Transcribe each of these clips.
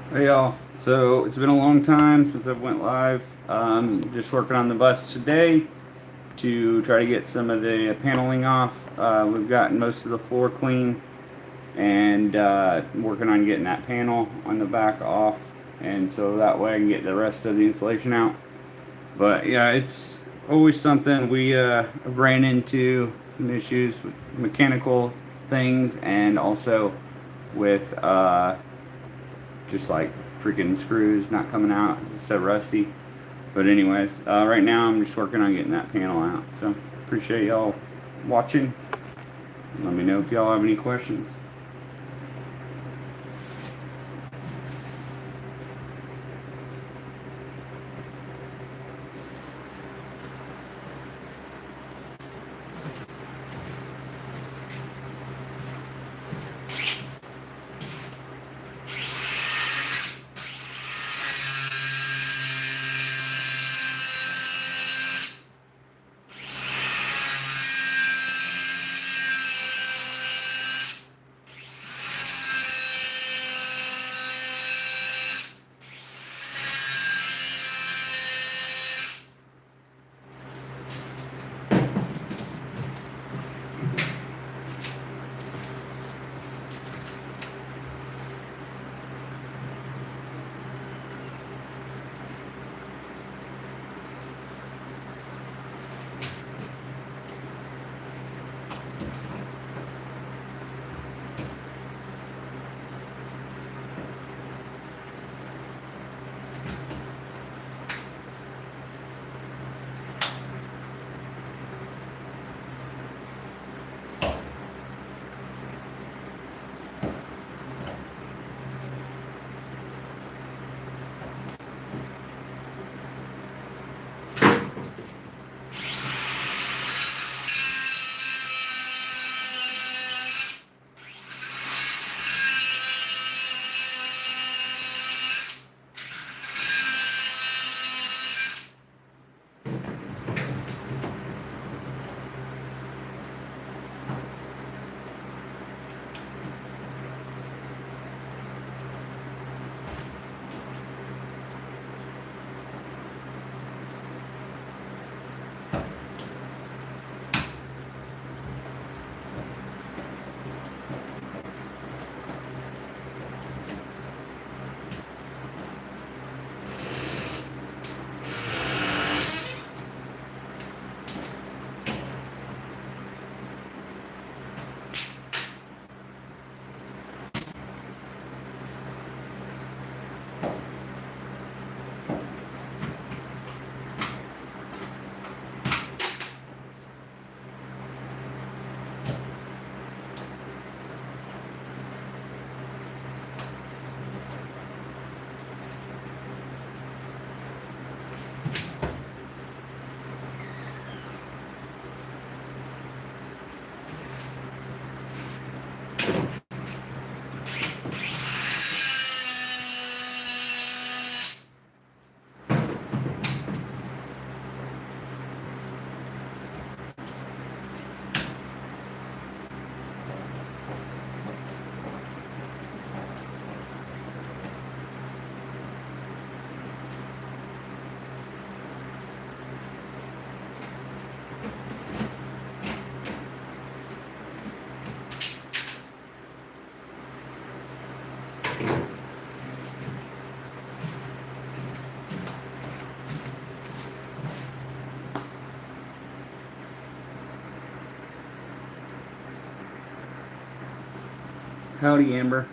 Hey y'all, so it's been a long time since I went live. Just working on the bus today to try to get some of the paneling off. We've gotten most of the floor clean and working on getting that panel on the back off, and so that way I can get the rest of the insulation out. But yeah, it's always something we ran into some issues with mechanical things and also with just like freaking screws not coming out. It's so rusty. But anyways, right now I'm just working on getting that panel out. So appreciate y'all watching. Let me know if y'all have any questions. Howdy, Amber.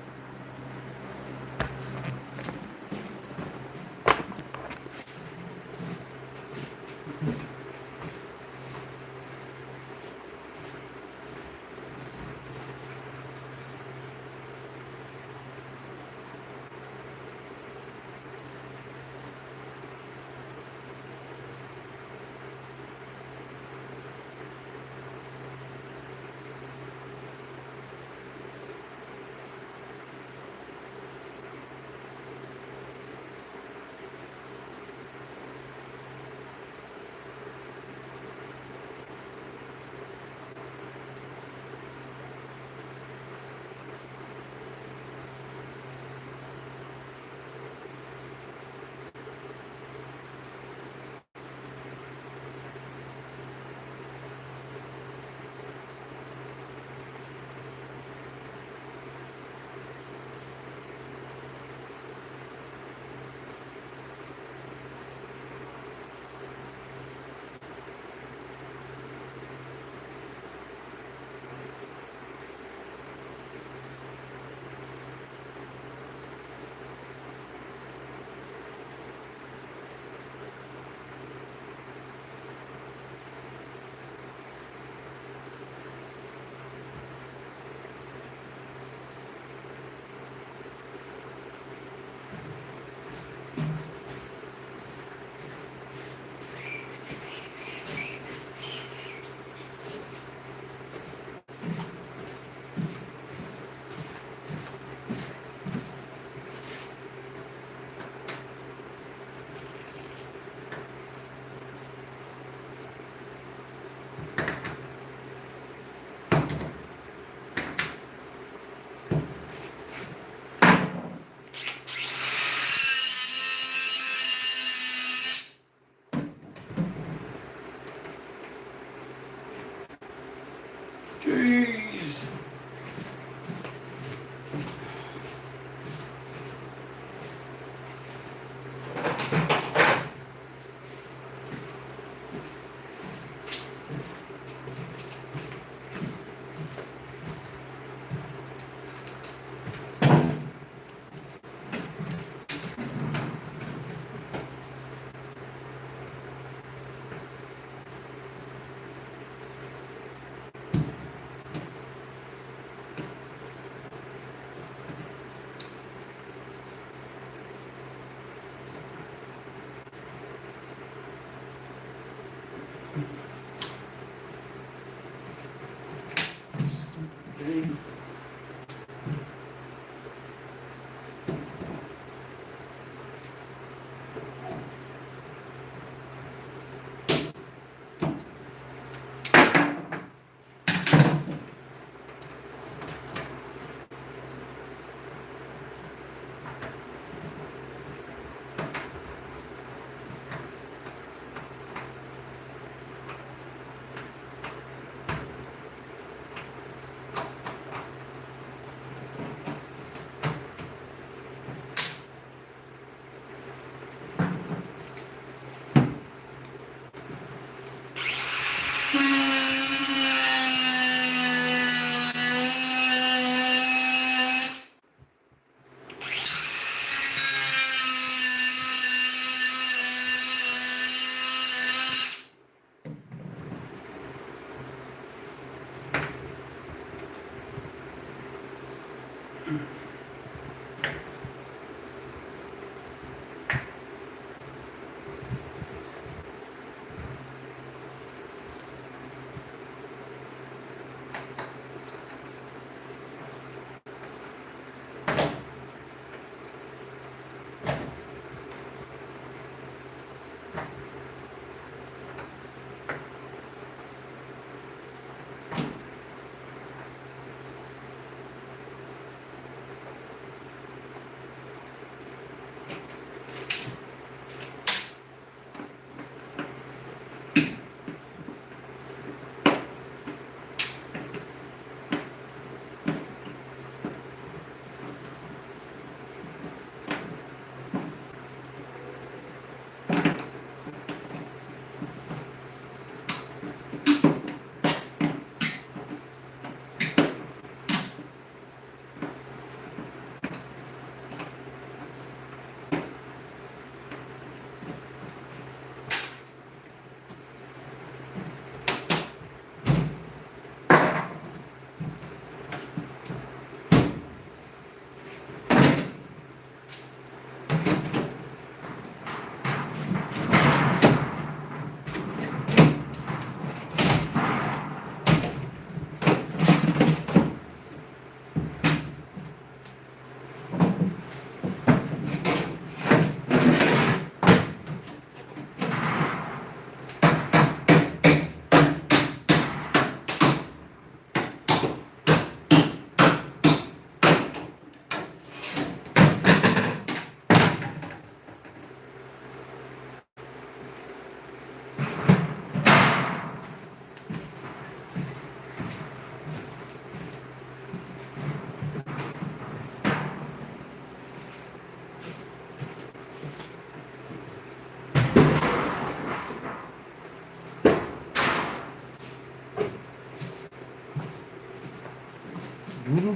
Hello,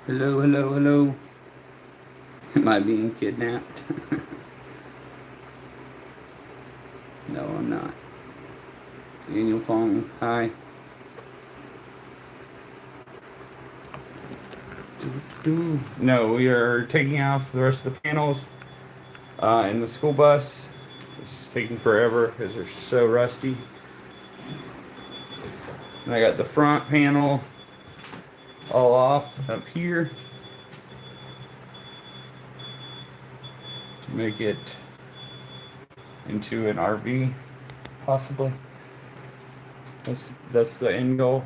hello, hello. Am I being kidnapped? No, I'm not. Daniel Fong, hi. No, we are taking off the rest of the panels in the school bus. This is taking forever because they're so rusty. And I got the front panel all off up here to make it into an RV, possibly. That's the end goal.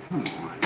Come on.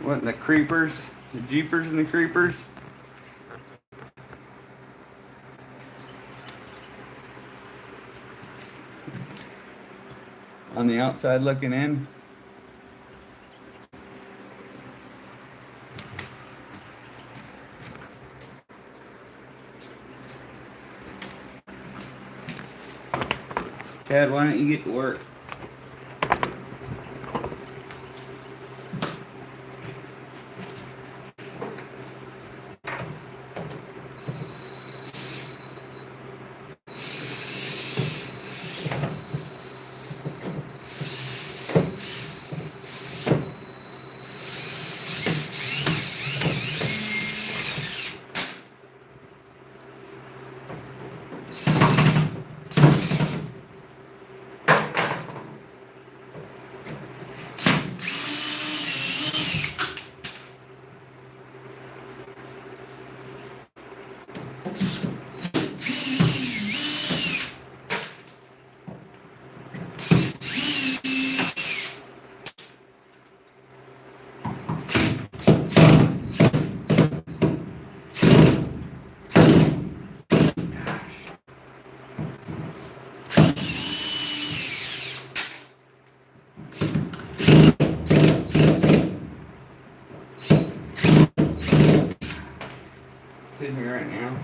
What in the creepers? The jeepers and the creepers? On the outside looking in. Chad, why don't you get to work? Sitting here right now.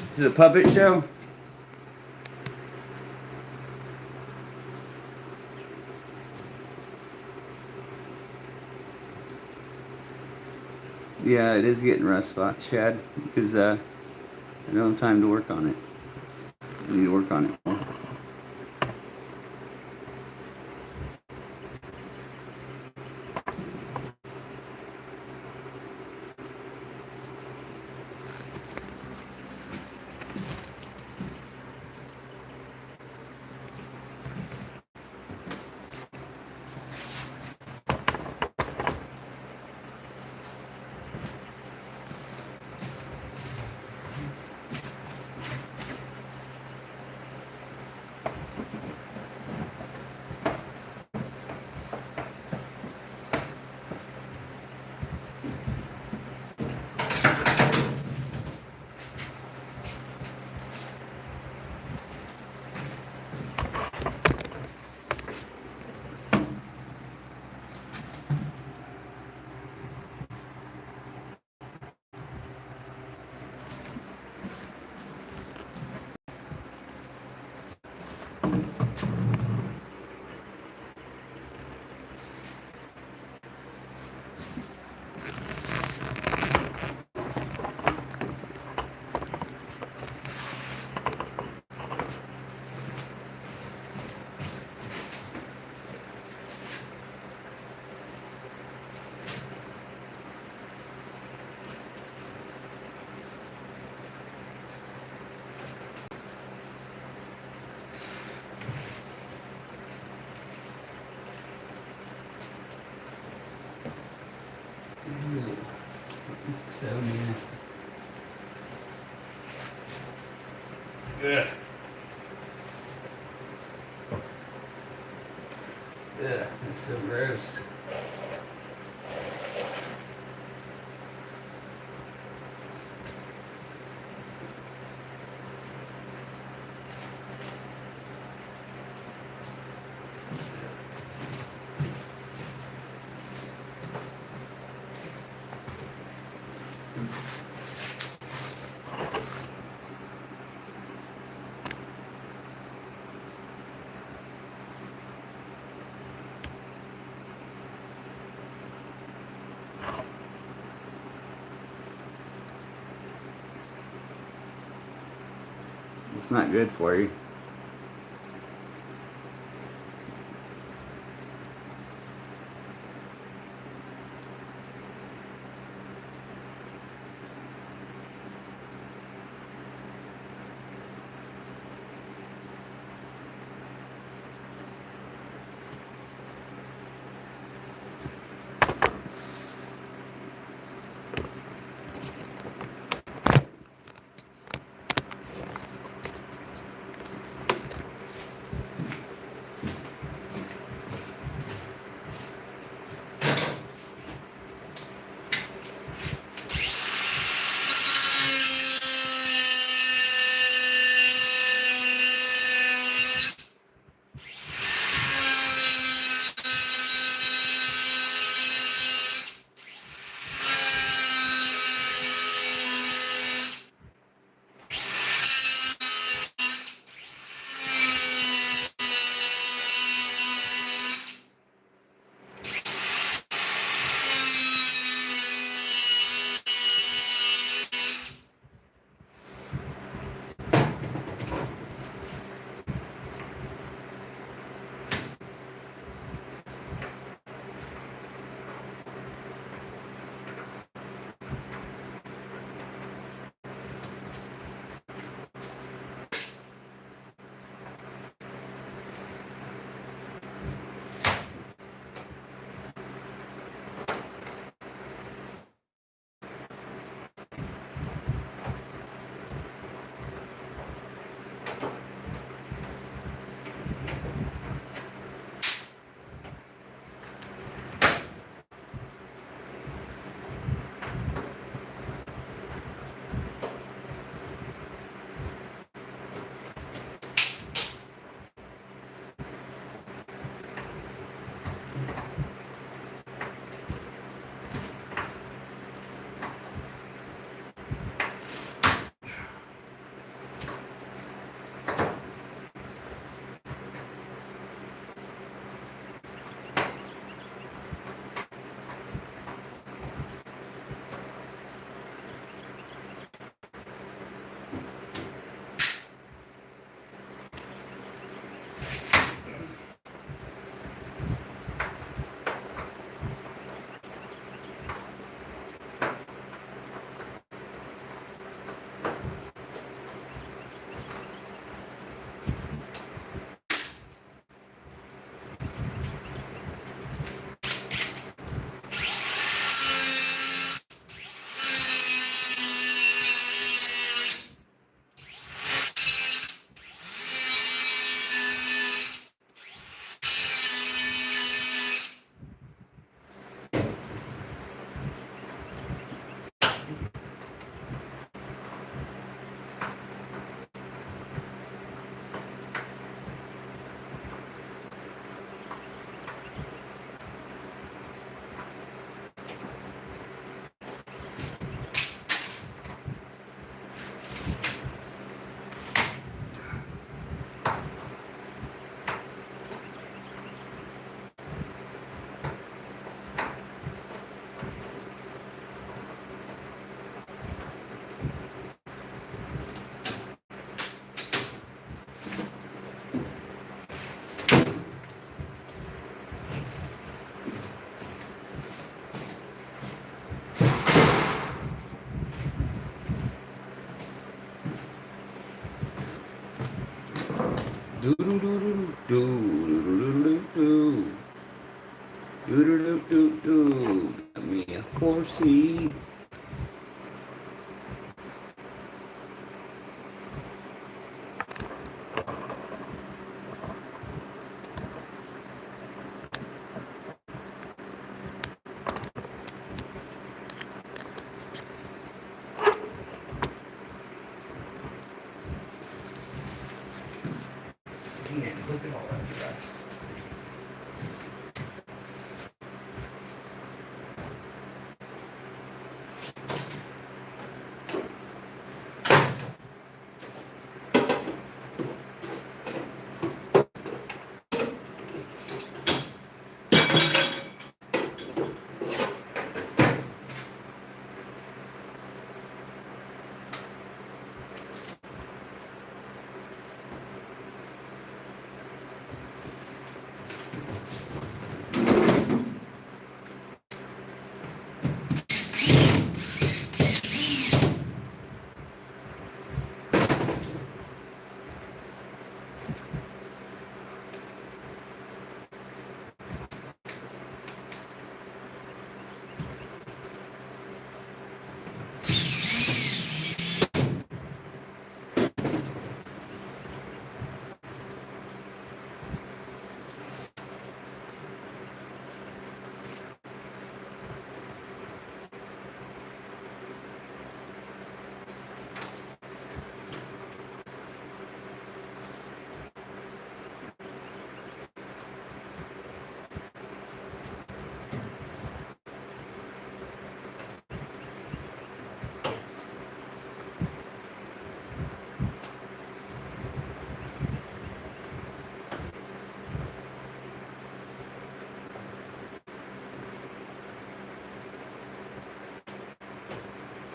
This is a puppet show. Yeah, it is getting rust spots, Chad, because I don't have time to work on it. I need to work on it more. This is so nasty. Ugh. Ugh, that's so gross. It's not good for you. Do do do do do do do do do do do do. Got me a horsey. Man, look at all that stuff.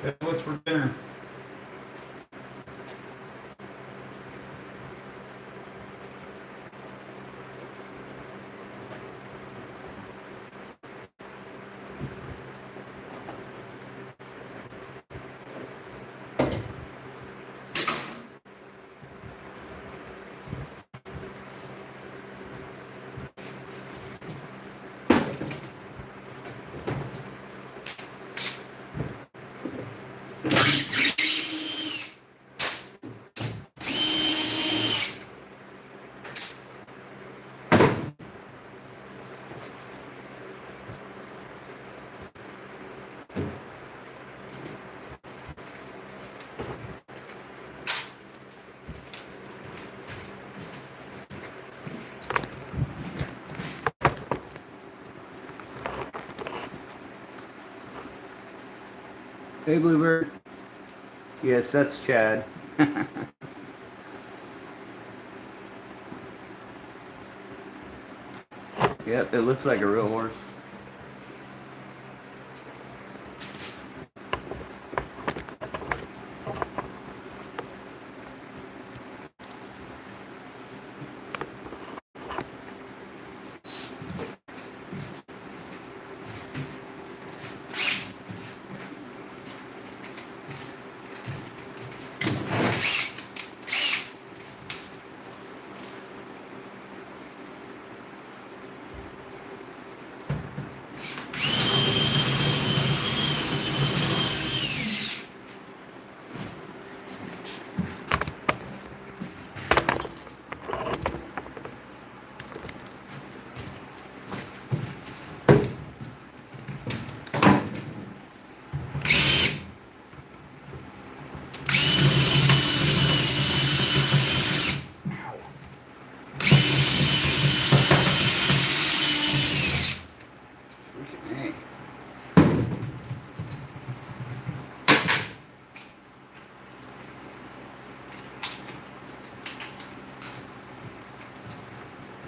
Okay, what's for dinner? Hey, Bluebird. Yes, that's Chad. Yep, it looks like a real horse.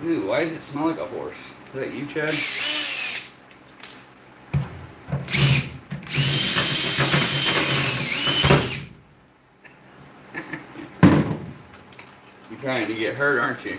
Ooh, why does it smell like a horse? Is that you, Chad? You're trying to get hurt, aren't you?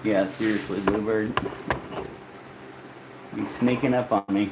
Yeah, seriously, Bluebird. He's sneaking up on me.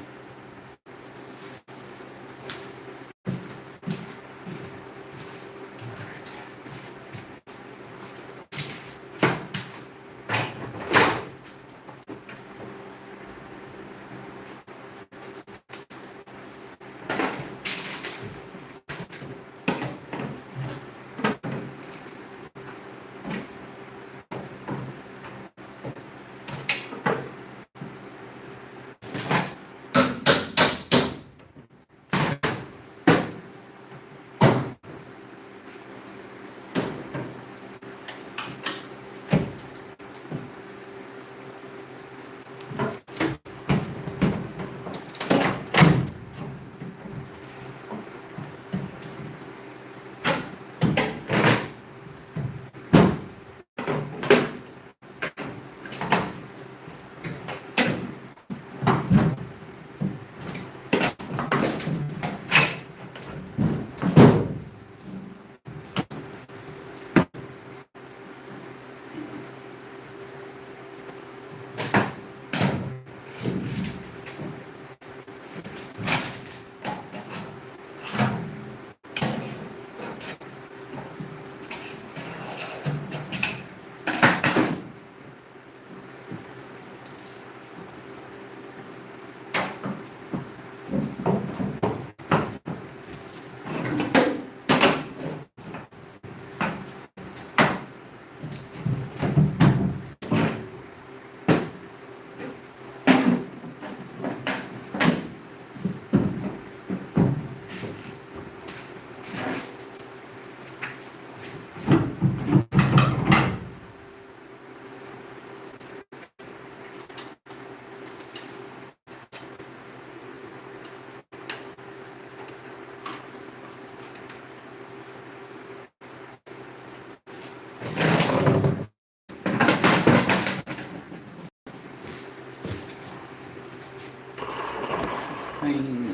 Pain.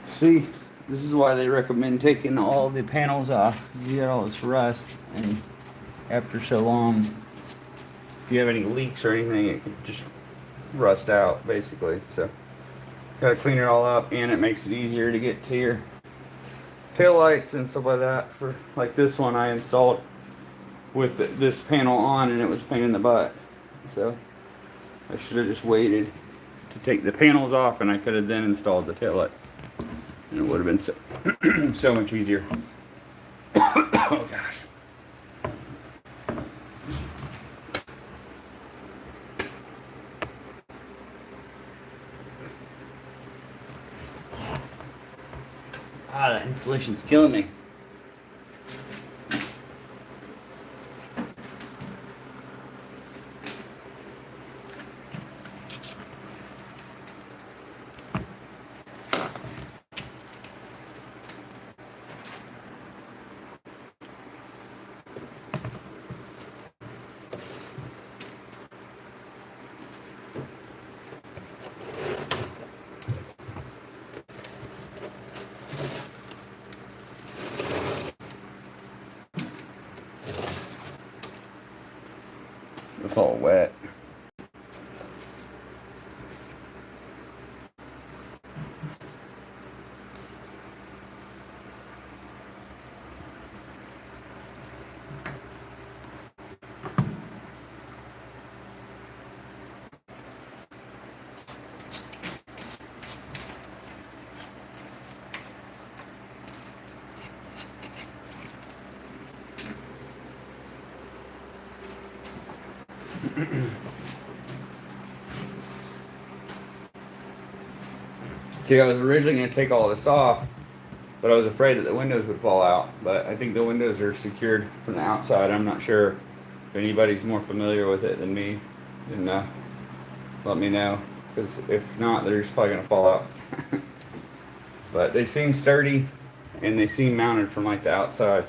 See, this is why they recommend taking all the panels off. You got all this rust, and after so long, if you have any leaks or anything, it could just rust out, basically. So, gotta clean it all up, and it makes it easier to get to your tail lights and stuff like that. For like this one, I installed with this panel on, and it was a pain in the butt. So, I should have just waited to take the panels off, and I could have then installed the tail lights. And it would have been so, so much easier. Oh gosh. Ah, that insulation's killing me. It's all wet. See, I was originally going to take all this off, but I was afraid that the windows would fall out. But I think the windows are secured from the outside. I'm not sure if anybody's more familiar with it than me. Then let me know, because if not, they're just probably going to fall out. But they seem sturdy, and they seem mounted from like the outside.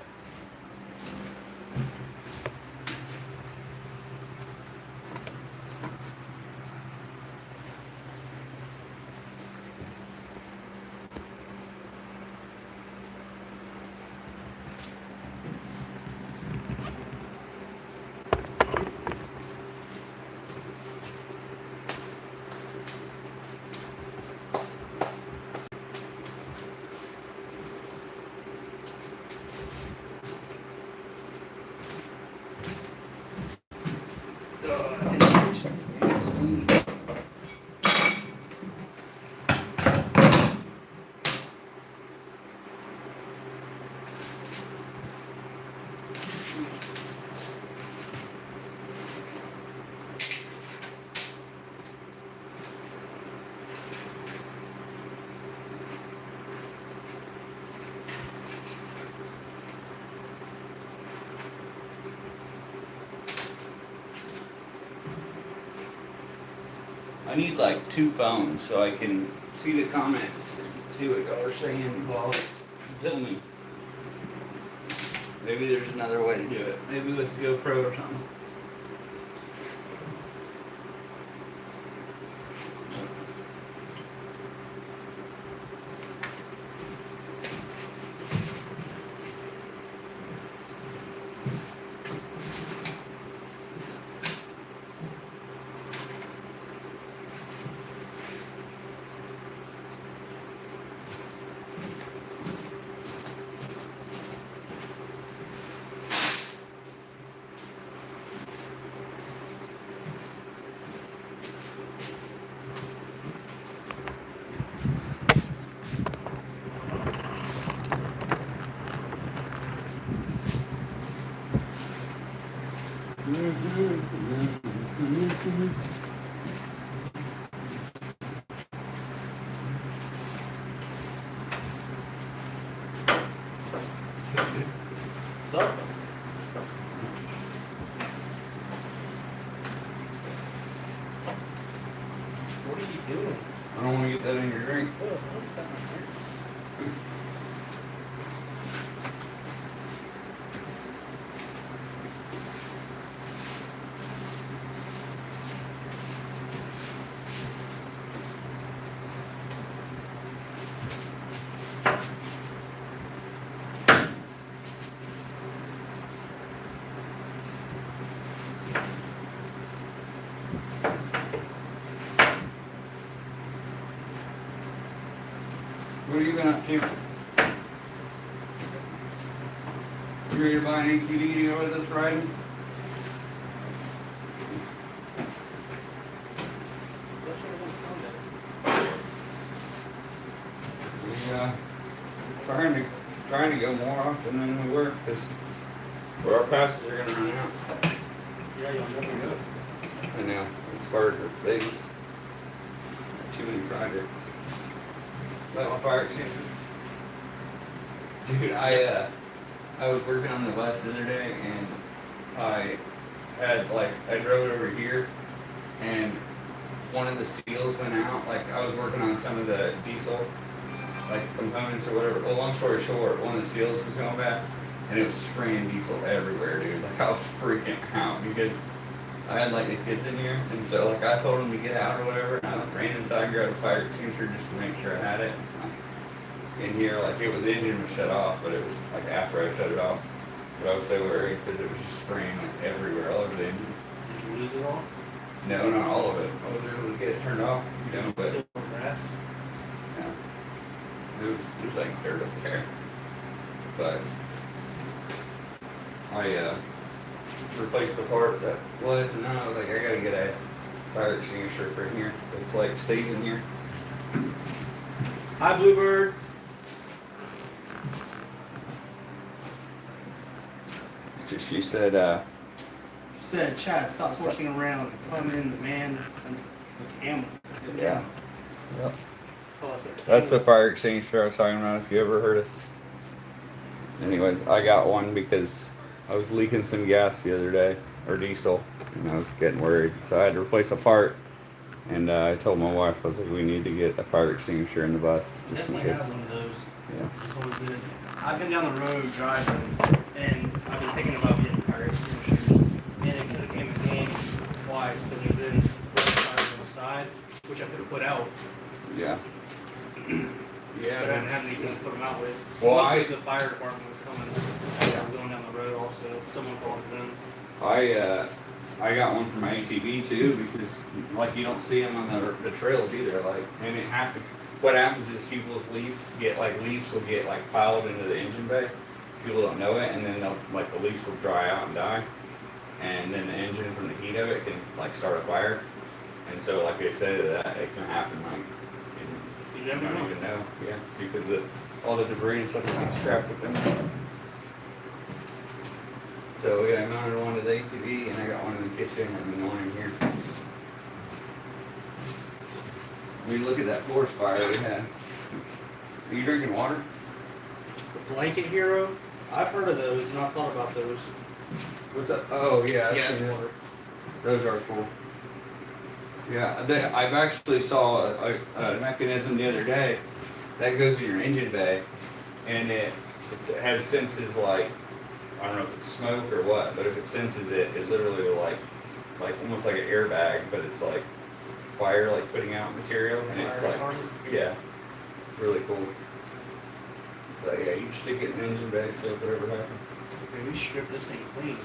I need like 2 phones so I can see the comments and see what y'all are saying while it's filming. Maybe there's another way to do it. Maybe with GoPro or something. What's up? What are you doing? I don't want to get that in your drink. What are you going up to? You ready to buy an ATV over this riding? We're trying to go more often than we were because our passes are going to run out. Yeah, you'll never go. I know. It's hard with babies. Too many projects. That my fire extinguisher. Dude, I was working on the bus the other day, and I I drove it over here, and one of the seals went out. Like, I was working on some of the diesel, like, components or whatever. Well, long story short, one of the seals was going bad, and it was spraying diesel everywhere, dude. Like, I was freaking out because I had, like, the kids in here, and so, like, I told them to get out or whatever, and I ran inside and grabbed a fire extinguisher just to make sure I had it. In here, like, it was, the engine was shut off, but it was, like, after I shut it off. But I was so worried because it was just spraying, like, everywhere, all over the engine. Did you lose it all? No, not all of it. I was able to get it turned off, you know, but, Still on grass? yeah. There's like dirt up there. But I replaced the part that was, and then I was like, I gotta get a fire extinguisher for in here. It's like stays in here. Hi, Bluebird. She said, She said, Chad, stop pushing around. Come in, the man, and the camel. yeah. Yep. Oh, that's it. That's the fire extinguisher I was talking about, if you ever heard it. Anyways, I got one because I was leaking some gas the other day, or diesel, and I was getting worried. So I had to replace a part, and I told my wife, I was like, we need to get a fire extinguisher in the bus, just in Definitely case. have one of those. Yeah. It's always good. I've been down the road driving, and I've been thinking about getting fire extinguishers. And it could have came in handy twice, because there's been fires on the side, which I could have put out. Yeah. But I didn't have anything to put them out with. Well, Luckily, the fire department was coming. I was going down the road also. Someone called them. I got one for my ATV too, because like you don't see them on the trails either. Like, and it happens. What happens is people's leaves will get like piled into the engine bay. People don't know it, and then the leaves will dry out and die, and then the engine from the heat of it can like start a fire. And so, like I said, that it can happen like You you never don't know. even know, yeah, because all the debris and stuff gets scrapped with them. So yeah, I mounted one to the ATV, and I got one in the kitchen, and then one in here. I mean, look at that forest fire we had. Are you drinking water? The Blanket Hero. I've heard of those, and I've thought about those. What's that? Oh yeah, Yeah, it's yeah. water. Those are cool. Yeah, I've actually saw a mechanism the other day that goes in your engine bay, and it has senses like, I don't know if it's smoke or what, but if it senses it, it literally will like almost like an airbag, but it's like fire, like putting out material, and it's Fire like, retardant? yeah, really cool. But yeah, you stick it in the engine bay, so whatever happens. Okay, we strip this thing clean.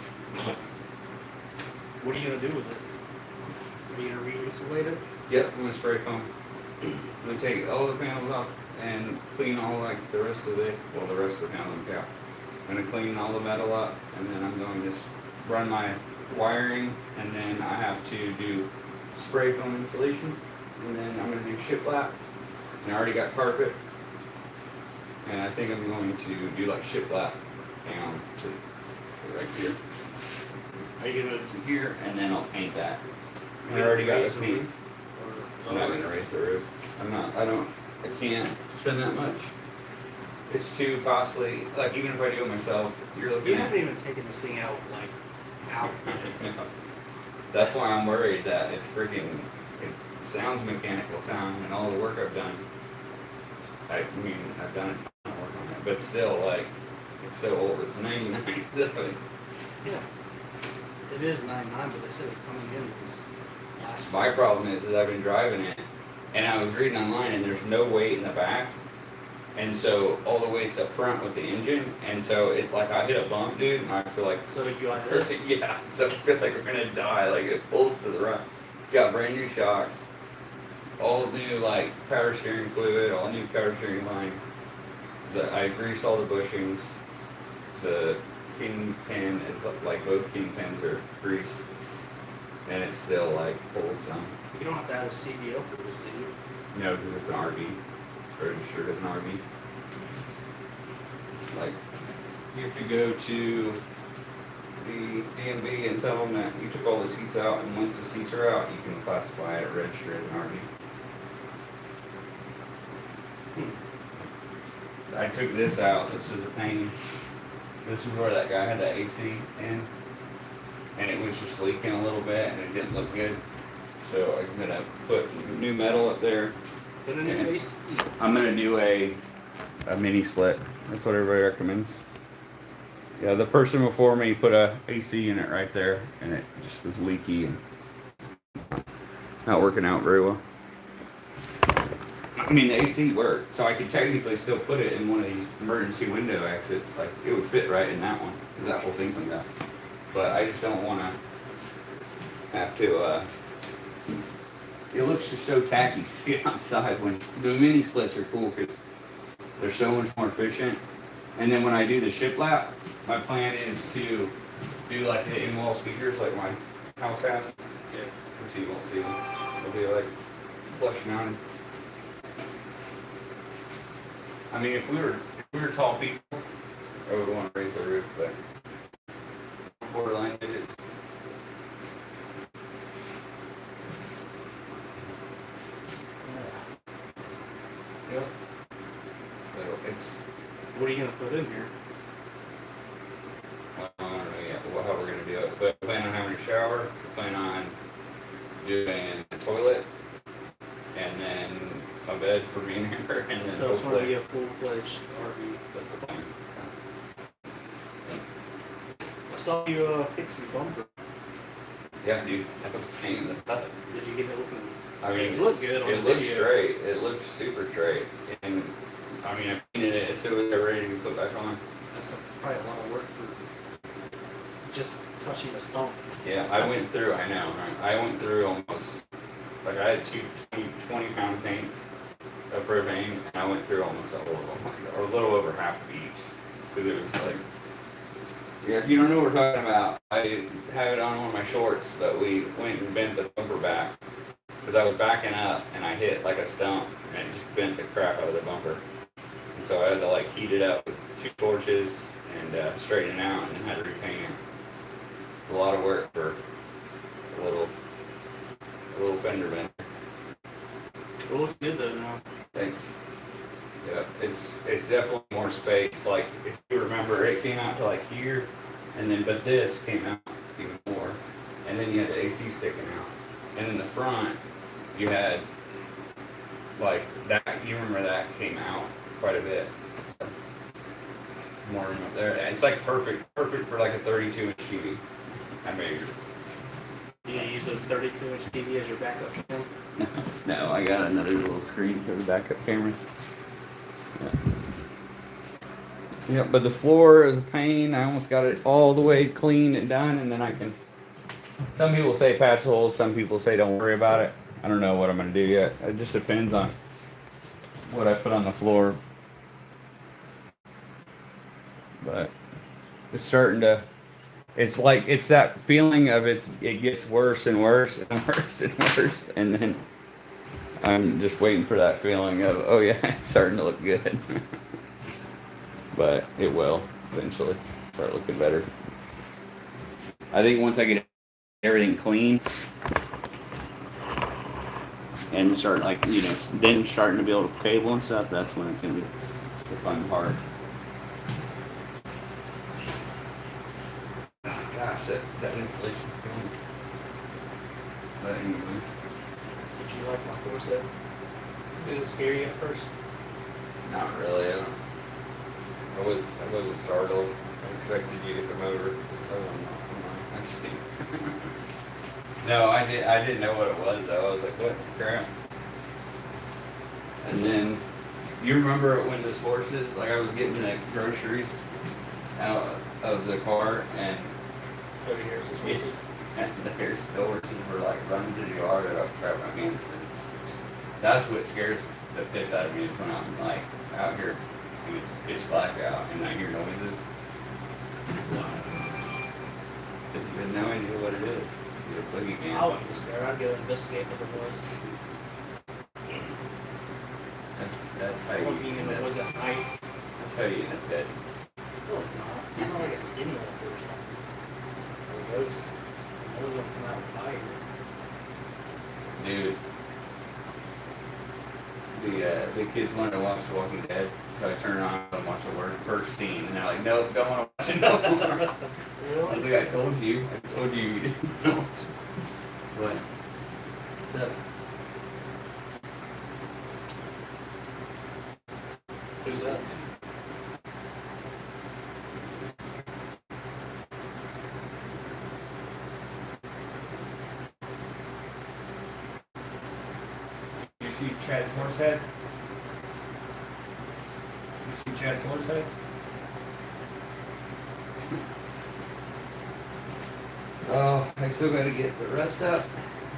What are you gonna do with it? Are you gonna re-insulate it? Yep, I'm gonna spray foam. I'm gonna take all the panels off and clean all like the rest of the rest of the panels. Yeah, I'm gonna clean all the metal up, and then I'm going to just run my wiring, and then I have to do spray foam insulation, and then I'm gonna do shiplap, and I already got carpet, and I think I'm going to do like shiplap down to right here, Are you gonna to here, and then I'll paint that. you I gonna already got raise the the paint. roof? Or I'm not lower gonna it? raise the roof. I can't spend that much. It's too costly. Like, even if I do it myself, you're looking You at. haven't even taken this thing out out yet. That's why I'm worried that it sounds mechanical sound, and all the work I've done. I mean, I've done a ton of work on it, but still, like, it's so old. It's 99. So it's, Yeah. It is 99, but they said it's coming in this last my problem is I've been driving it, and I was reading online, and there's no weight in the back. And so all the weight's up front with the engine, and so it like I hit a bump, dude, and I feel like So you got this? yeah, so I feel like we're gonna die. Like it pulls to the right. It's got brand new shocks, all new like power steering fluid, all new power steering lines. I greased all the bushings. The kingpin is like both kingpins are greased, and it still like pulls some. You don't have to add a CDL for this, do you? No, because it's an RV. Registered as an RV. Like, you have to go to the DMV and tell them that you took all the seats out, and once the seats are out, you can classify it registered as an RV. I took this out. This was a pain. This is where that guy had that AC in, and it was just leaking a little bit, and it didn't look good. So I'm gonna put new metal up there. Put a new AC. I'm gonna do a mini split. That's what everybody recommends. Yeah, the person before me put a AC in it right there, and it just was leaky and not working out very well. I mean, the AC worked, so I could technically still put it in one of these emergency window exits. Like, it would fit right in that one, because that whole thing comes out. But I just don't want to have to, it looks just so tacky sitting outside when the mini splits are cool, because they're so much more efficient. And then when I do the shiplap, my plan is to do like the in-wall speakers like my house has. Yeah. So you won't see them. They'll be like flush mounted. I mean, if we were tall people, I would want to raise the roof, but borderline digits. Yep. So it's. What are you gonna put in here? Well, I don't know yet how we're gonna do it, but I plan on having a shower. I plan on doing a toilet, and then a bed for me and her, and then So it's gonna be a full-fledged RV. That's the plan. I saw you fix the bumper. Yeah, dude, that was a pain in the butt. Did you get it looking? I mean, it looked good on it the looks video. straight. It looks super straight, and I mean, I painted it until they're ready to be put back on. That's probably a lot of work for just touching the stump. Yeah, I went through. I know. Right? I went through almost like I had two 20-pound paints of propane, and I went through almost a whole of them, or a little over half of each, because it was like. Yeah, if you don't know what we're talking about, I have it on one of my shorts, but we went and bent the bumper back because I was backing up and I hit like a stump and it just bent the crap out of the bumper. And so I had to like heat it up with 2 torches and straighten it out, and then had to repaint it. It's a lot of work for a little fender bender. It looks good though now. Thanks. Yeah, it's definitely more space. Like if you remember, it came out to like here, and then but this came out even more, and then you had the AC sticking out, and in the front you had like that. You remember that came out quite a bit. So, more room up there. It's like perfect for like a 32-inch TV. I measured. Do you use a 32-inch TV as your backup camera? No, I got another little screen for the backup cameras. Yeah, but the floor is a pain. I almost got it all the way clean and done, and then I can. Some people say patch holes. Some people say don't worry about it. I don't know what I'm gonna do yet. It just depends on what I put on the floor. But it's starting to. It's like it's that feeling of it gets worse and worse and worse and worse, and then I'm just waiting for that feeling of, oh yeah, it's starting to look good. But it will eventually start looking better. I think once I get everything clean and start then starting to be able to cable and stuff, that's when it's gonna be the fun part. Oh, gosh, that installation's going. But anyways. Did you like my horse head? Did it scare you at first? Not really. I wasn't startled. I expected you to come over. So I'm not actually. No, I didn't know what it was though. I was like, what the crap? And then you remember when those horses, like I was getting the groceries out of the car and Cody Harris's horses. And the horses were like running to the yard and I grabbed my hands. That's what scares the piss out of me when I'm like out here and it's pitch black out and I hear noises. Because you have no idea what it is. You're a boogeyman. I wouldn't be scared. I'd go investigate what it was. That's how you Being in the woods at night. That's how you end up dead. No, it's not. It's not like a skinwalker or something. Or a ghost. Those don't come out of fire. Dude. The kids wanted to watch The Walking Dead, so I turned on nope, don't want to watch it no more. I was like, I told you you didn't know. But, what's up? Who's that? You see Chad's horse head? You see Chad's horse head? Oh, I still gotta get the rest up,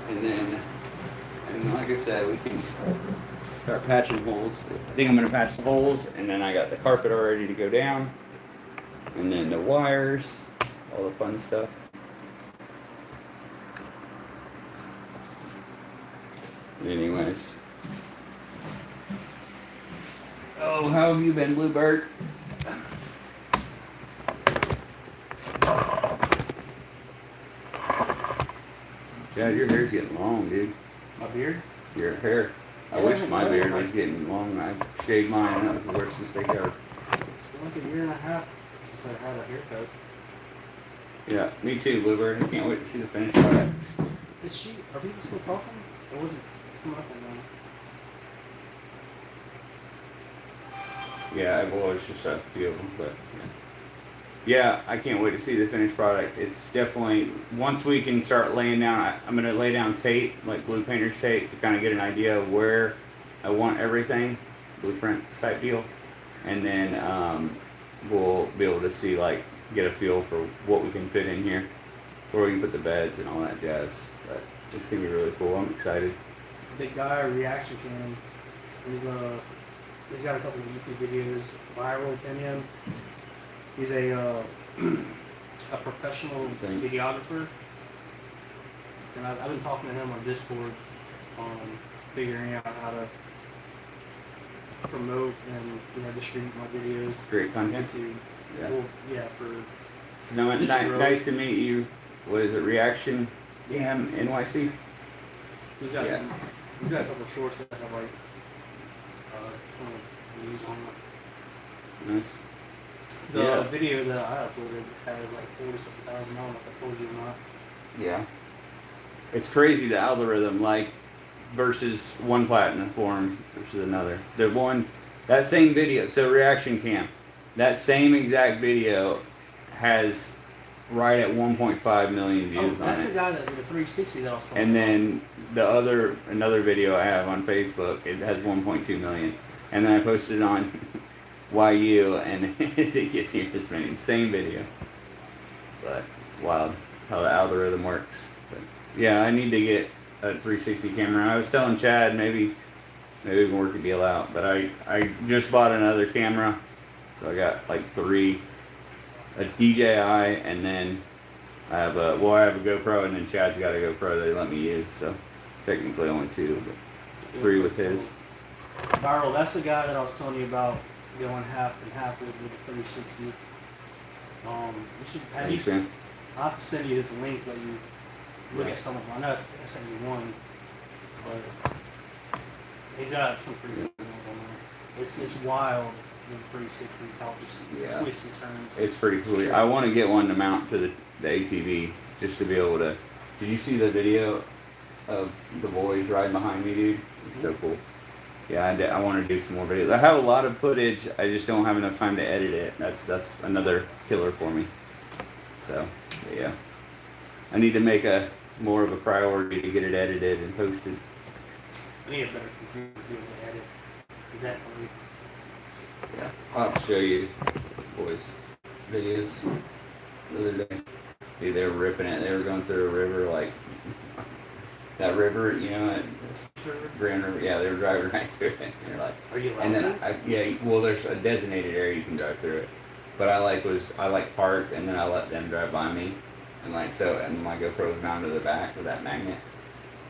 and like I said, we can start patching holes. I think I'm gonna patch the holes, and then I got the carpet all ready to go down, and then the wires, all the fun stuff. Anyways. Oh, how have you been, Bluebird? Chad, your hair's getting long, dude. My beard? Your hair. I wish my beard was getting long. I shaved mine, and that was the worst mistake ever. It's a year and a half since I had a haircut. Yeah, me too, Bluebird. I can't wait to see the finished product. Is she? Are people still talking? It wasn't coming up on that. Yeah, well, it's just a few of them, but yeah. Yeah, I can't wait to see the finished product. It's definitely, once we can start laying down, I'm going to lay down tape, like blue painter's tape, to kind of get an idea of where I want everything, blueprint type deal. And then we'll be able to see, like, get a feel for what we can fit in here, where we can put the beds and all that jazz. But it's going to be really cool. I'm excited. The guy Reaction Cam, he's got a couple of YouTube videos, viral opinion. He's a professional videographer, and I've been talking to him on Discord on figuring out how to promote and distribute my videos. Great content. Yeah. Well, yeah. So now, nice to meet you. What is it? Reaction Cam NYC. He's got some. He's got a couple of shorts that have like 20 views on them. Nice. The video that I uploaded has like 40-something thousand on it, like I told you not. Yeah. It's crazy, the algorithm, like, versus one platform versus another. That same video, so Reaction Cam, that same exact video has right at 1.5 million views on it. That's the guy that with the 360 that I was talking about. And then another video I have on Facebook, it has 1.2 million. And then I posted it on YU, and it didn't get near as many. Same video. But it's wild how the algorithm works. But yeah, I need to get a 360 camera. I was telling Chad maybe we can work a deal out. But I just bought another camera, so I got like three: a DJI, and then I have a GoPro, and then Chad's got a GoPro they let me use. So technically only two, but three with his. Viral. That's the guy that I was telling you about. Going half and half with the 360. We should have I'll have to send you this link that you look at some of them. I know I sent you one, but he's got some pretty good ones on there. It's wild in 360s how it just twists and turns. It's pretty cool. I want to get one to mount to the ATV just to be able to. Did you see the video of the boys riding behind me, dude? It's so cool. Yeah, I want to do some more videos. I have a lot of footage. I just don't have enough time to edit it. That's another killer for me. So, yeah. I need to make more of a priority to get it edited and posted. I need a better computer to be able to edit. Definitely. Yeah. I'll have to show you boys' videos the other day. Dude, they were ripping it. They were going through a river like... That river, Grand River, yeah, they were driving right through it. And you're like, are you allowed and then well, there's a designated area you can drive through it. But I parked, and then I let them drive by me, and and my GoPro was mounted to the back with that magnet,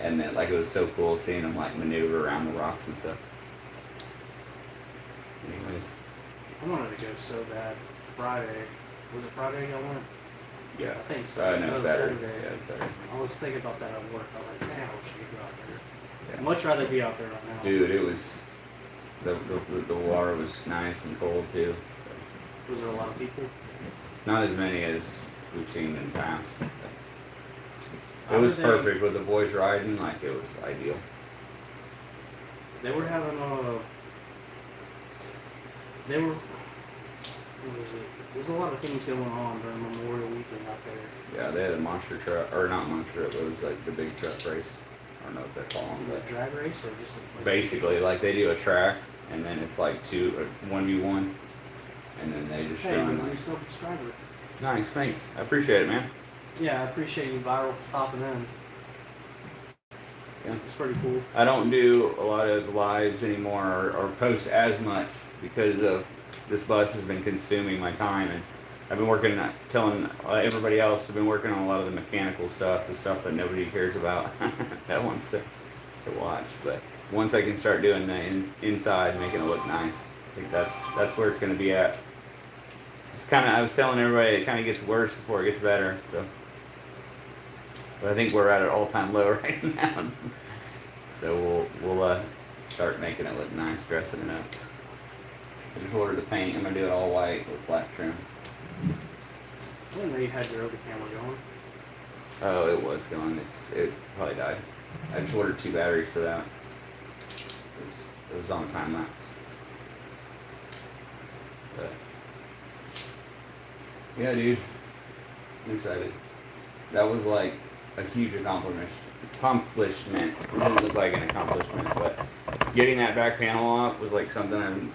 and then it was so cool seeing them maneuver around the rocks and stuff. Anyways, I wanted to go so bad. Friday, was it Friday y'all went? Yeah. I think so. No, Saturday. Yeah, Saturday. I was thinking about that at work. I was like, man, I wish I could go out there. Yeah. I'd much rather be out there right now. Dude, it was the water was nice and cold too. Was there a lot of people? Not as many as we've seen in the past. It was perfect with the boys riding, like it was ideal. They were having what was it? There's a lot of things going on during Memorial Weekend out there. Yeah, they had a monster truck, or not monster, it was like the big truck race. I don't know what they call them, Was it but a drag race or just like basically, like they do a track, and then it's like 1v1, and then they just hey, run you're like. a subscriber. Nice, thanks. I appreciate it, man. Yeah, I appreciate you, Viral, for stopping in. Yeah. It's pretty cool. I don't do a lot of lives anymore or post as much because of this bus has been consuming my time, and I've been working, telling everybody else, I've been working on a lot of the mechanical stuff, the stuff that nobody cares about that wants to watch. But once I can start doing the inside, making it look nice, I think that's where it's going to be at. It's kind of, I was telling everybody, it kind of gets worse before it gets better. So, but I think we're at an all-time low right now. So we'll start making it look nice, dressing it up. I just ordered the paint. I'm gonna do it all white with black trim. I didn't know you had your other camera going. Oh, it was going. It probably died. I just ordered 2 batteries for that. It was on time lapse. But yeah, dude, I'm excited. That was like a huge accomplishment. It didn't look like an accomplishment, but getting that back panel off was like something I'm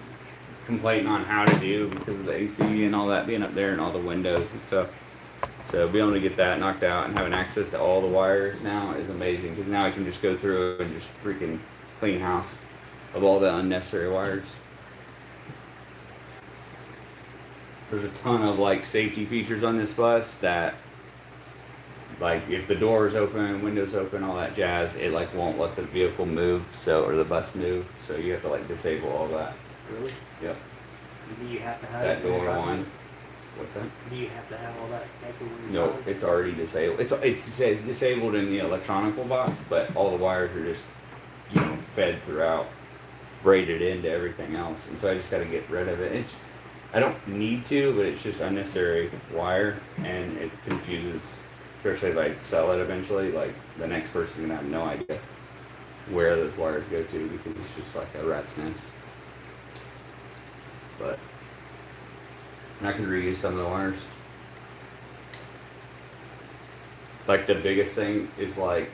complaining on how to do because of the AC and all that being up there and all the windows and stuff. So being able to get that knocked out and having access to all the wires now is amazing because now I can just go through and just freaking clean house of all the unnecessary wires. There's a ton of like safety features on this bus that, like, if the door is open, windows open, all that jazz, it like won't let the vehicle move, or the bus move. So you have to like disable all that. Really? Yep. Do you have to have That it when you're door driving? one. What's that? Do you have to have all that connected when you're No, driving? it's already disabled. It's disabled in the electronical box, but all the wires are just, fed throughout, braided into everything else. And so I just got to get rid of it. I don't need to, but it's just unnecessary wire, and it confuses. Especially if I sell it eventually, like the next person's gonna have no idea where those wires go to because it's just like a rat's nest. But I can reuse some of the wires. Like the biggest thing is like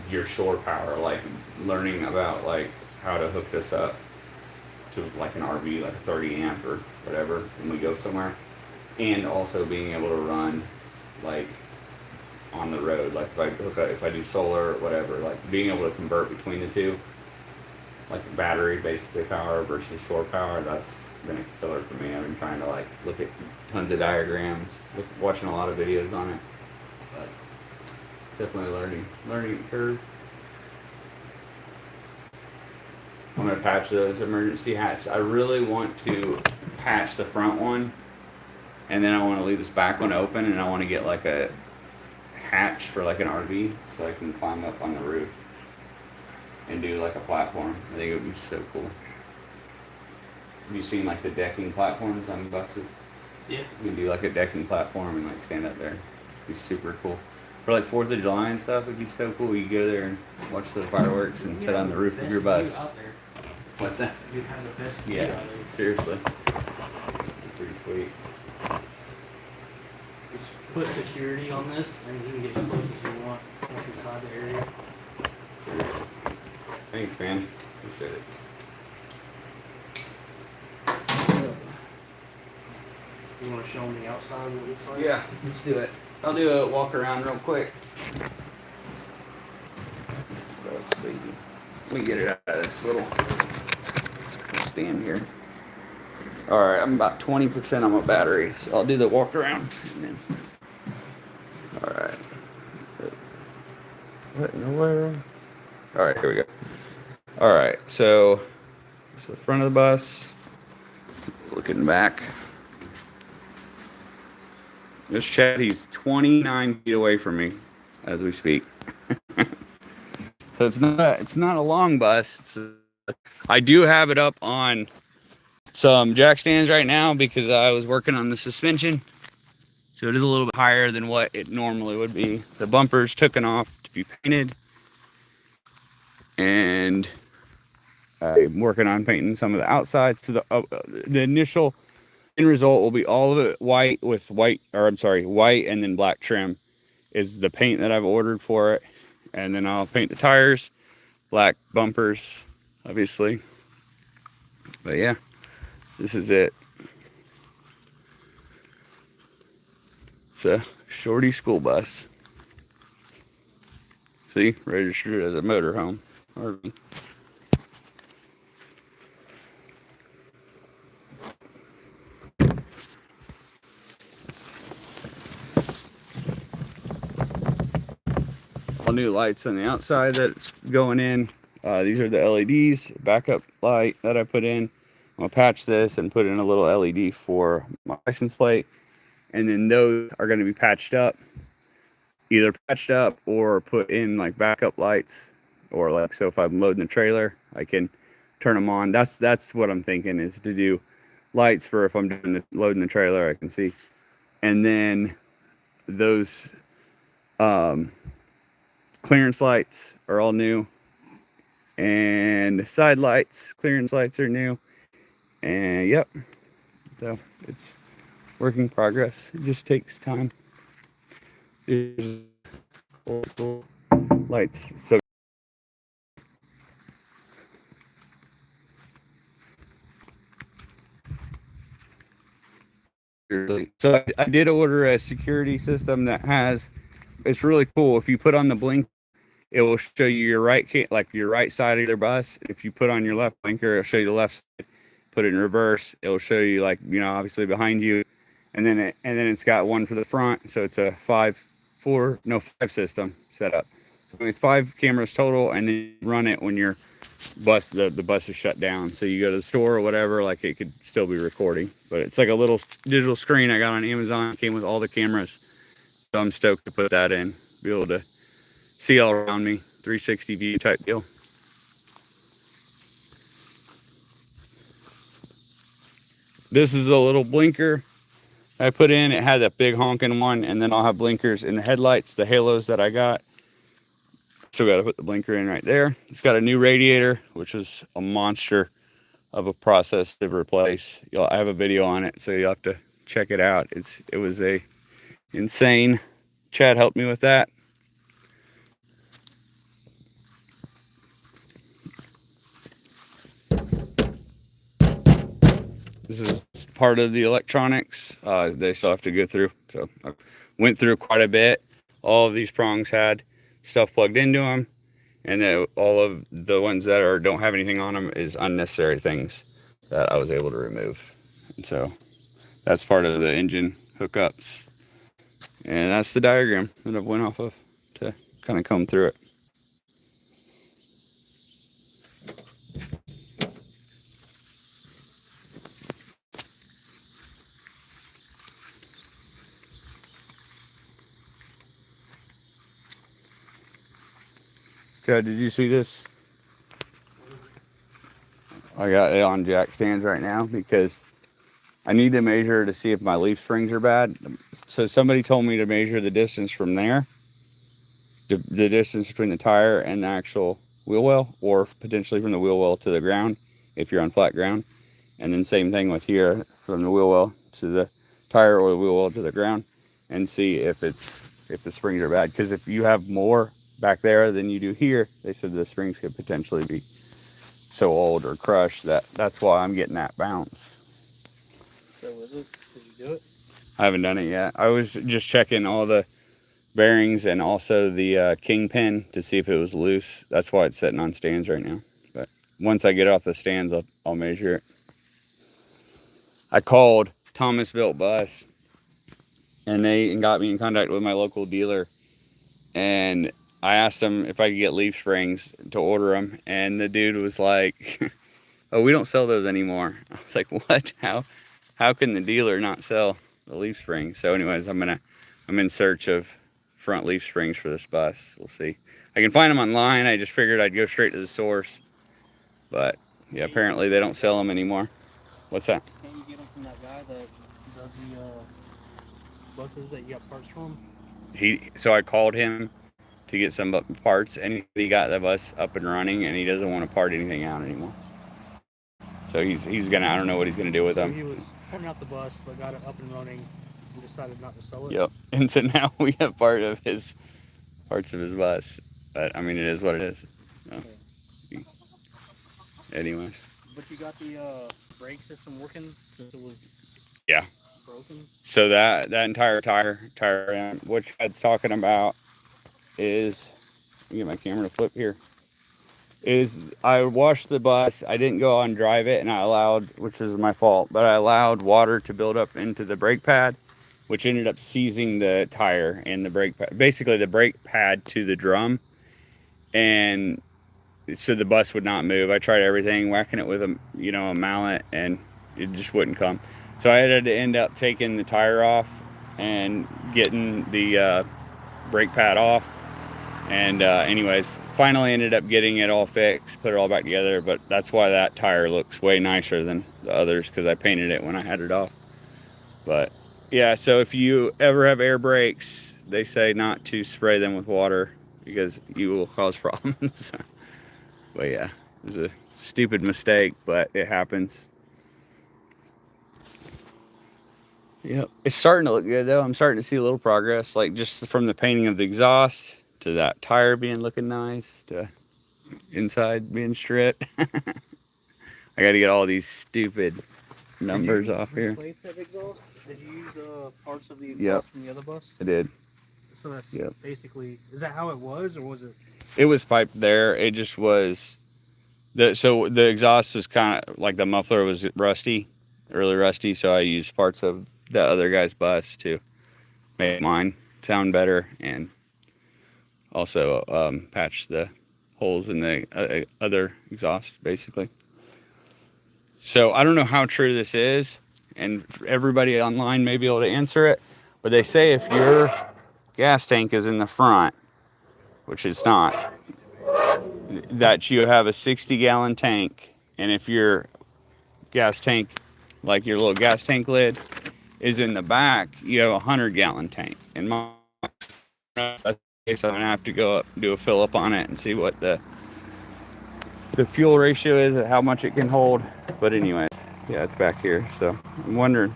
your shore power, like learning about like how to hook this up to like an RV, like a 30 amp or whatever when we go somewhere, and also being able to run like on the road, like if I do solar or whatever, like being able to convert between the two, like battery basically power versus shore power, that's been a killer for me. I've been trying to like look at tons of diagrams, watching a lot of videos on it, but definitely learning curve. I'm gonna patch those emergency hatches. I really want to patch the front one, and then I want to leave this back one open, and I want to get like a hatch for like an RV so I can climb up on the roof and do like a platform. I think it would be so cool. Have you seen like the decking platforms on buses? Yeah. You can do like a decking platform and like stand up there. It'd be super cool. For like 4th of July and stuff, it'd be so cool. You go there and watch the fireworks and sit on the roof of your bus. What's that? You'd have the best view out Yeah, there. seriously. Pretty sweet. Just put security on this, and you can get as close as you want, like inside the area. Seriously. Thanks, man. Appreciate it. You want to show them the outside what it looks like? Yeah, let's do it. I'll do a walk around real quick. Let's see. Let me get it out of this little stand here. Alright, I'm about 20% on my battery, so I'll do the walk around. Alright. What in the world? Alright, here we go. Alright, so it's the front of the bus. Looking back. This Chad, he's 29 feet away from me as we speak. So it's not a long bus. I do have it up on some jack stands right now because I was working on the suspension. So it is a little bit higher than what it normally would be. The bumper's taken off to be painted. And I'm working on painting some of the outsides. So the initial end result will be all of it white with white, or I'm sorry, white and then black trim is the paint that I've ordered for it. And then I'll paint the tires, black bumpers, obviously. But yeah, this is it. It's a shorty school bus. See, registered as a motorhome RV. All new lights on the outside that's going in. These are the LEDs, backup light that I put in. I'm gonna patch this and put in a little LED for my license plate. And then those are gonna be patched up, either patched up or put in like backup lights, or like, so if I'm loading the trailer, I can turn them on. That's what I'm thinking, is to do lights for if I'm doing loading the trailer, I can see. And then those clearance lights are all new, and the side lights, clearance lights are new. And yep, so it's working progress. It just takes time. There's old school lights. So I did order a security system that has, it's really cool. If you put on the blink, it will show you your right, like your right side of your bus. If you put on your left blinker, it'll show you the left side. Put it in reverse, it'll show you, like, you know, obviously behind you. And then it's got one for the front. So it's a 5 system set up. So it's 5 cameras total, and then you run it when your bus, the bus is shut down. So you go to the store or whatever, like, it could still be recording. But it's like a little digital screen I got on Amazon. It came with all the cameras. So I'm stoked to put that in, be able to see all around me, 360 view type deal. This is a little blinker I put in. It had that big honking one, and then I'll have blinkers in the headlights, the halos that I got. Still got to put the blinker in right there. It's got a new radiator, which is a monster of a process to replace. I have a video on it, so you'll have to check it out. It was a insane. Chad helped me with that. This is part of the electronics. They still have to go through. So I went through quite a bit. All of these prongs had stuff plugged into them, and then all of the ones that don't have anything on them is unnecessary things that I was able to remove. And so that's part of the engine hookups. And that's the diagram that I went off of to kind of comb through it. Okay, did you see this? I got it on jack stands right now because I need to measure to see if my leaf springs are bad. So somebody told me to measure the distance from there, the distance between the tire and the actual wheel well, or potentially from the wheel well to the ground if you're on flat ground. And then same thing with here, from the wheel well to the tire, or the wheel well to the ground, and see if the springs are bad. Because if you have more back there than you do here, they said the springs could potentially be so old or crushed that's why I'm getting that bounce. So was it? Did you do it? I haven't done it yet. I was just checking all the bearings and also the kingpin to see if it was loose. That's why it's sitting on stands right now. But once I get off the stands, I'll measure it. I called Thomas Built Bus, and they got me in contact with my local dealer, and I asked them if I could get leaf springs to order them, and the dude was like, "Oh, we don't sell those anymore." I was like, "What? How can the dealer not sell the leaf springs?" So anyways, I'm in search of front leaf springs for this bus. We'll see. I can find them online. I just figured I'd go straight to the source, but yeah, apparently they don't sell them anymore. What's that? Can't you get them from that guy that does the buses that you got parts from? So I called him to get some parts, and he got the bus up and running, and he doesn't want to part anything out anymore. So he's gonna, I don't know what he's gonna do with them. He was parting out the bus, but got it up and running, and decided not to sell it. Yep. And so now we have parts of his bus, but I mean, it is what it is. So, Okay. anyways. But you got the brake system working since it was broken. So that entire tire, which Ed's talking about, is, let me get my camera to flip here. Is I washed the bus. I didn't go on drive it, and I allowed, which is my fault, but I allowed water to build up into the brake pad, which ended up seizing the tire and the brake pad, basically the brake pad to the drum, and so the bus would not move. I tried everything, whacking it with a mallet, and it just wouldn't come. So I had to end up taking the tire off and getting the brake pad off. And anyways, finally ended up getting it all fixed, put it all back together. But that's why that tire looks way nicer than the others, because I painted it when I had it off. But yeah, so if you ever have air brakes, they say not to spray them with water because you will cause problems. But yeah, it was a stupid mistake, but it happens. Yep, it's starting to look good though. I'm starting to see a little progress, like just from the painting of the exhaust to that tire being looking nice to inside being stripped. I got to get all these stupid numbers off here. Did you replace that exhaust? Did you use parts of the exhaust from the other bus? I did. So that's basically, is that how it was, or was it? It was piped there. It just was so the exhaust was kind of like the muffler was rusty, really rusty. So I used parts of the other guy's bus to make mine sound better, and also patch the holes in the other exhaust, basically. So I don't know how true this is, and everybody online may be able to answer it, but they say if your gas tank is in the front, which it's not, that you have a 60-gallon tank, and if your gas tank, like your little gas tank lid, is in the back, you have a 100-gallon tank. And my case, I'm gonna have to go up and do a fill up on it and see what the fuel ratio is and how much it can hold. But anyways, yeah, it's back here. So I'm wondering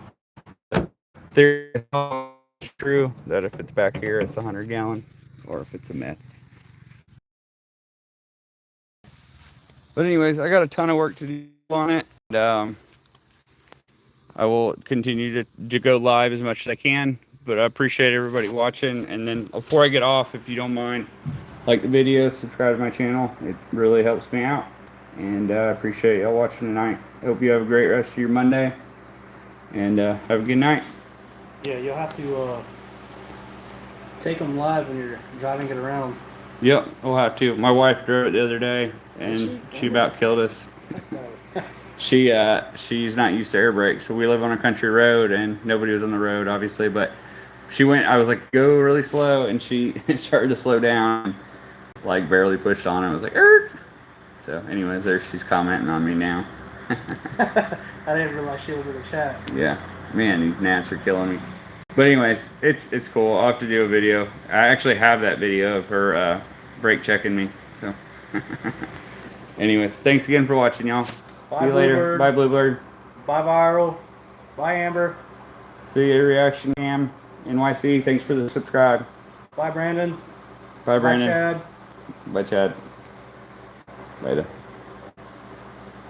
if there's true that if it's back here, it's 100-gallon, or if it's a myth. But anyways, I got a ton of work to do on it. And, I will continue to go live as much as I can, but I appreciate everybody watching. And then before I get off, if you don't mind, like the video, subscribe to my channel. It really helps me out. And I appreciate y'all watching tonight. Hope you have a great rest of your Monday. And have a good night. Yeah, you'll have to take them live when you're driving it around. Yep, we'll have to. My wife drove it the other day, and she about killed us. She's not used to air brakes, so we live on a country road, and nobody was on the road, obviously, but she went, I was like, go really slow, and she started to slow down, like barely pushed on it. I was like, er. So anyways, there she's commenting on me now. I didn't realize she was in the chat. Yeah, man, these gnats are killing me. But anyways, it's cool. I'll have to do a video. I actually have that video of her brake checking me. So anyways, thanks again for watching, y'all. Bye, see you later. Bluebird. Bye, Bluebird. Bye, Viral. Bye, Amber. See you, Reaction Cam. NYC, thanks for the subscribe. Bye, Brandon. Bye, Brandon. Bye, Chad. Bye, Chad. Later.